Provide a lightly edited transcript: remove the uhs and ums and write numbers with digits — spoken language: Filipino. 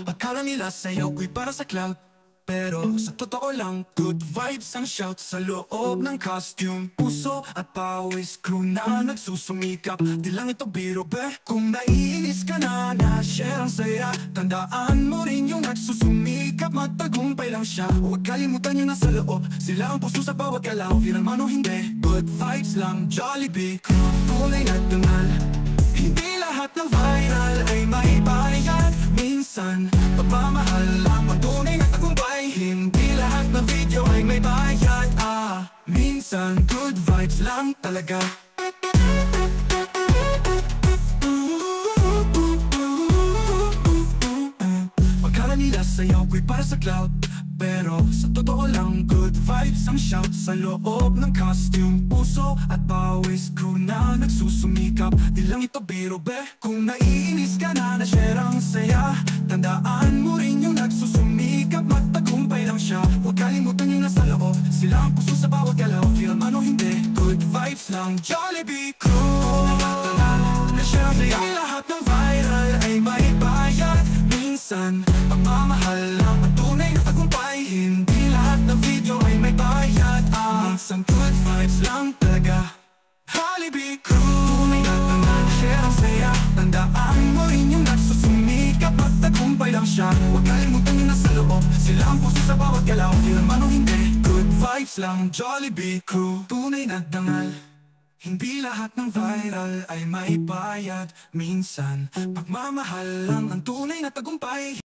Akala nila sa'yo ko'y para sa clout, pero sa totoo lang, good vibes ang shout sa loob ng costume. Puso at pawis, crew na nagsusumikap. Di lang ito biro be. Kung naiinis ka na, na-share ang saya. Tandaan mo rin yung nagsusumikap, matagumpay lang siya. Huwag kalimutan yung nasa loob, sila ang puso sa bawat galaw. Viral man o hindi, good vibes lang. Jollibee crew, tunay na dangal. Hindi lahat ng viral ay may bayad. Minsan, pagmamahal lang ang tunay na tagumpay. Hindi lahat ng video ay may bayad. Minsan, good vibes lang talaga. Akala nila sa'yo ko'y para sa clout, pero sa totoo lang, good vibes ang shout sa loob ng costume. Puso at pawis, crew na nagsusumikap. Di lang ito biro be. Kung naiinis ka na, na-share ang saya. Tandaan mo rin yung nagsusumikap, matagumpay lang siya. Huwag kalimutan yung nasa loob, sila ang puso sa bawat galaw. Feel man o hindi, good vibes lang. Jollibee crew, na-share ang saya. Hindi lahat ng viral ay may bayad. Minsan, pagmamahal lang ang tunay na tagumpay. Hindi lahat ng video ay may bayad. Minsan good vibes lang talaga. Jollibee crew, tunay na tangan, share ang saya. Tandaan mo rin yung nagsusumikap, matagumpay lang siya. Huwag kalimutan yung nasa loob, sila ang puso sa bawat galaw. Feel man o hindi, good vibes lang. Jollibee crew, tunay na dangal. Hindi lahat ng viral ay may bayad. Minsan, pagmamahal lang ang tunay na tagumpay.